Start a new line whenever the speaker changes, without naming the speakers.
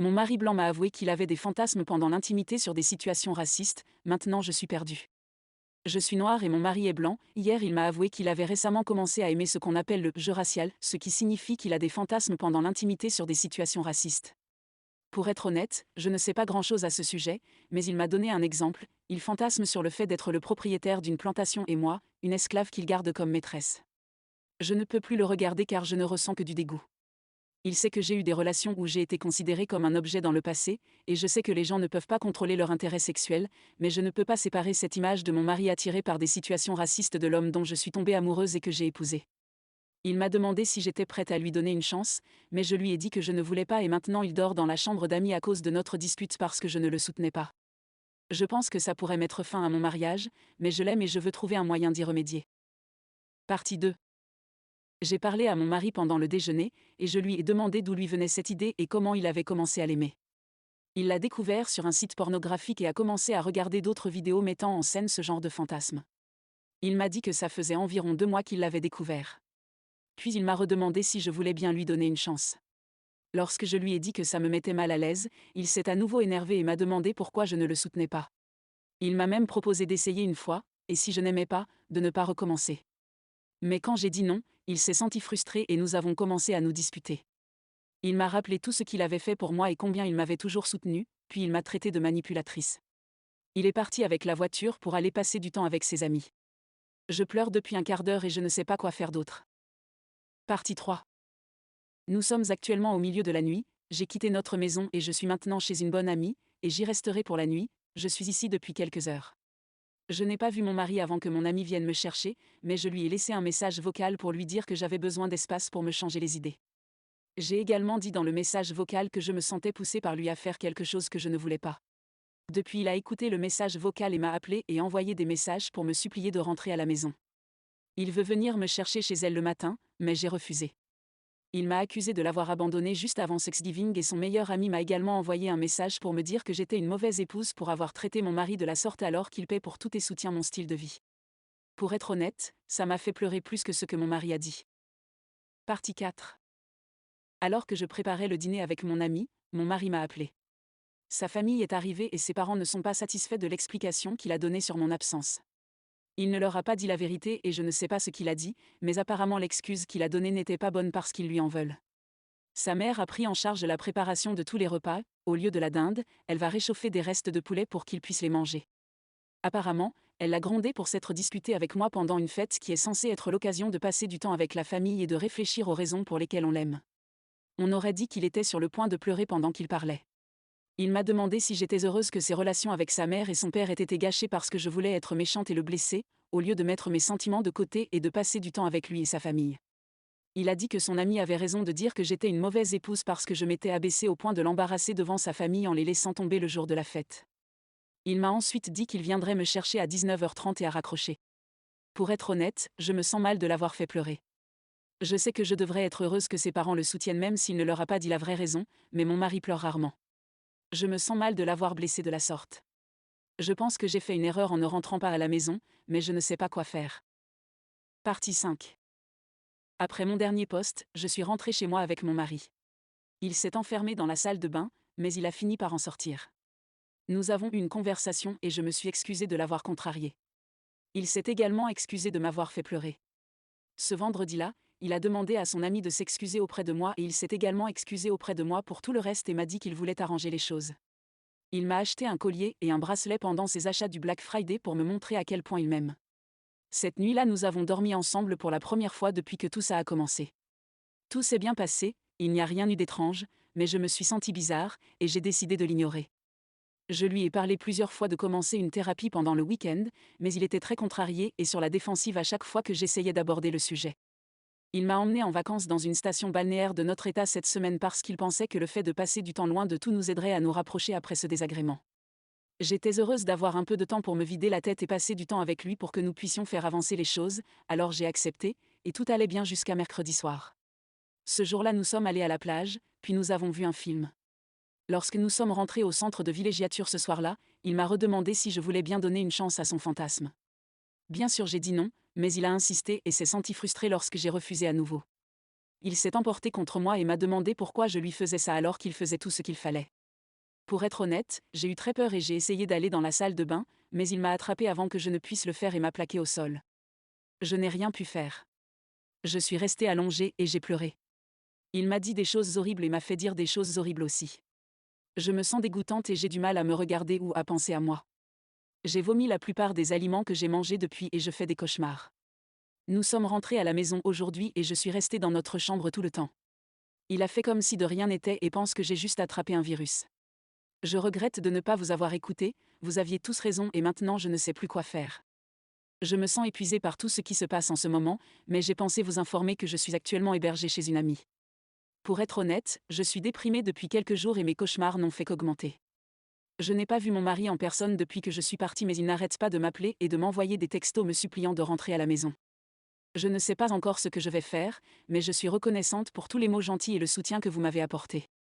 Mon mari blanc m'a avoué qu'il avait des fantasmes pendant l'intimité sur des situations racistes, maintenant je suis perdue. Je suis noire et mon mari est blanc, hier il m'a avoué qu'il avait récemment commencé à aimer ce qu'on appelle le jeu racial, ce qui signifie qu'il a des fantasmes pendant l'intimité sur des situations racistes. Pour être honnête, je ne sais pas grand-chose à ce sujet, mais il m'a donné un exemple, il fantasme sur le fait d'être le propriétaire d'une plantation et moi, une esclave qu'il garde comme maîtresse. Je ne peux plus le regarder car je ne ressens que du dégoût. Il sait que j'ai eu des relations où j'ai été considérée comme un objet dans le passé, et je sais que les gens ne peuvent pas contrôler leur intérêt sexuel, mais je ne peux pas séparer cette image de mon mari attiré par des situations racistes de l'homme dont je suis tombée amoureuse et que j'ai épousé. Il m'a demandé si j'étais prête à lui donner une chance, mais je lui ai dit que je ne voulais pas et maintenant il dort dans la chambre d'amis à cause de notre dispute parce que je ne le soutenais pas. Je pense que ça pourrait mettre fin à mon mariage, mais je l'aime et je veux trouver un moyen d'y remédier. Partie 2. J'ai parlé à mon mari pendant le déjeuner, et je lui ai demandé d'où lui venait cette idée et comment il avait commencé à l'aimer. Il l'a découvert sur un site pornographique et a commencé à regarder d'autres vidéos mettant en scène ce genre de fantasme. Il m'a dit que ça faisait environ 2 mois qu'il l'avait découvert. Puis il m'a redemandé si je voulais bien lui donner une chance. Lorsque je lui ai dit que ça me mettait mal à l'aise, il s'est à nouveau énervé et m'a demandé pourquoi je ne le soutenais pas. Il m'a même proposé d'essayer une fois, et si je n'aimais pas, de ne pas recommencer. Mais quand j'ai dit non, il s'est senti frustré et nous avons commencé à nous disputer. Il m'a rappelé tout ce qu'il avait fait pour moi et combien il m'avait toujours soutenue, puis il m'a traité de manipulatrice. Il est parti avec la voiture pour aller passer du temps avec ses amis. Je pleure depuis un quart d'heure et je ne sais pas quoi faire d'autre. Partie 3. Nous sommes actuellement au milieu de la nuit, j'ai quitté notre maison et je suis maintenant chez une bonne amie, et j'y resterai pour la nuit, je suis ici depuis quelques heures. Je n'ai pas vu mon mari avant que mon ami vienne me chercher, mais je lui ai laissé un message vocal pour lui dire que j'avais besoin d'espace pour me changer les idées. J'ai également dit dans le message vocal que je me sentais poussée par lui à faire quelque chose que je ne voulais pas. Depuis, il a écouté le message vocal et m'a appelé et envoyé des messages pour me supplier de rentrer à la maison. Il veut venir me chercher chez elle le matin, mais j'ai refusé. Il m'a accusé de l'avoir abandonné juste avant Thanksgiving et son meilleur ami m'a également envoyé un message pour me dire que j'étais une mauvaise épouse pour avoir traité mon mari de la sorte alors qu'il paie pour tout et soutient mon style de vie. Pour être honnête, ça m'a fait pleurer plus que ce que mon mari a dit. Partie 4. Alors que je préparais le dîner avec mon ami, mon mari m'a appelé. Sa famille est arrivée et ses parents ne sont pas satisfaits de l'explication qu'il a donnée sur mon absence. Il ne leur a pas dit la vérité et je ne sais pas ce qu'il a dit, mais apparemment l'excuse qu'il a donnée n'était pas bonne parce qu'ils lui en veulent. Sa mère a pris en charge la préparation de tous les repas, au lieu de la dinde, elle va réchauffer des restes de poulet pour qu'il puisse les manger. Apparemment, elle l'a grondé pour s'être disputée avec moi pendant une fête qui est censée être l'occasion de passer du temps avec la famille et de réfléchir aux raisons pour lesquelles on l'aime. On aurait dit qu'il était sur le point de pleurer pendant qu'il parlait. Il m'a demandé si j'étais heureuse que ses relations avec sa mère et son père aient été gâchées parce que je voulais être méchante et le blesser, au lieu de mettre mes sentiments de côté et de passer du temps avec lui et sa famille. Il a dit que son ami avait raison de dire que j'étais une mauvaise épouse parce que je m'étais abaissée au point de l'embarrasser devant sa famille en les laissant tomber le jour de la fête. Il m'a ensuite dit qu'il viendrait me chercher à 19h30 et a raccroché. Pour être honnête, je me sens mal de l'avoir fait pleurer. Je sais que je devrais être heureuse que ses parents le soutiennent même s'il ne leur a pas dit la vraie raison, mais mon mari pleure rarement. Je me sens mal de l'avoir blessé de la sorte. Je pense que j'ai fait une erreur en ne rentrant pas à la maison, mais je ne sais pas quoi faire. Partie 5. Après mon dernier poste, je suis rentrée chez moi avec mon mari. Il s'est enfermé dans la salle de bain, mais il a fini par en sortir. Nous avons eu une conversation et je me suis excusée de l'avoir contrarié. Il s'est également excusé de m'avoir fait pleurer. Ce vendredi-là, il a demandé à son ami de s'excuser auprès de moi et il s'est également excusé auprès de moi pour tout le reste et m'a dit qu'il voulait arranger les choses. Il m'a acheté un collier et un bracelet pendant ses achats du Black Friday pour me montrer à quel point il m'aime. Cette nuit-là, nous avons dormi ensemble pour la première fois depuis que tout ça a commencé. Tout s'est bien passé, il n'y a rien eu d'étrange, mais je me suis sentie bizarre, et j'ai décidé de l'ignorer. Je lui ai parlé plusieurs fois de commencer une thérapie pendant le week-end, mais il était très contrarié et sur la défensive à chaque fois que j'essayais d'aborder le sujet. Il m'a emmené en vacances dans une station balnéaire de notre état cette semaine parce qu'il pensait que le fait de passer du temps loin de tout nous aiderait à nous rapprocher après ce désagrément. J'étais heureuse d'avoir un peu de temps pour me vider la tête et passer du temps avec lui pour que nous puissions faire avancer les choses, alors j'ai accepté, et tout allait bien jusqu'à mercredi soir. Ce jour-là, nous sommes allés à la plage, puis nous avons vu un film. Lorsque nous sommes rentrés au centre de villégiature ce soir-là, il m'a redemandé si je voulais bien donner une chance à son fantasme. Bien sûr, j'ai dit non, mais il a insisté et s'est senti frustré lorsque j'ai refusé à nouveau. Il s'est emporté contre moi et m'a demandé pourquoi je lui faisais ça alors qu'il faisait tout ce qu'il fallait. Pour être honnête, j'ai eu très peur et j'ai essayé d'aller dans la salle de bain, mais il m'a attrapé avant que je ne puisse le faire et m'a plaqué au sol. Je n'ai rien pu faire. Je suis restée allongée et j'ai pleuré. Il m'a dit des choses horribles et m'a fait dire des choses horribles aussi. Je me sens dégoûtante et j'ai du mal à me regarder ou à penser à moi. J'ai vomi la plupart des aliments que j'ai mangés depuis et je fais des cauchemars. Nous sommes rentrés à la maison aujourd'hui et je suis restée dans notre chambre tout le temps. Il a fait comme si de rien n'était et pense que j'ai juste attrapé un virus. Je regrette de ne pas vous avoir écouté, vous aviez tous raison et maintenant je ne sais plus quoi faire. Je me sens épuisée par tout ce qui se passe en ce moment, mais j'ai pensé vous informer que je suis actuellement hébergée chez une amie. Pour être honnête, je suis déprimée depuis quelques jours et mes cauchemars n'ont fait qu'augmenter. Je n'ai pas vu mon mari en personne depuis que je suis partie mais il n'arrête pas de m'appeler et de m'envoyer des textos me suppliant de rentrer à la maison. Je ne sais pas encore ce que je vais faire, mais je suis reconnaissante pour tous les mots gentils et le soutien que vous m'avez apporté.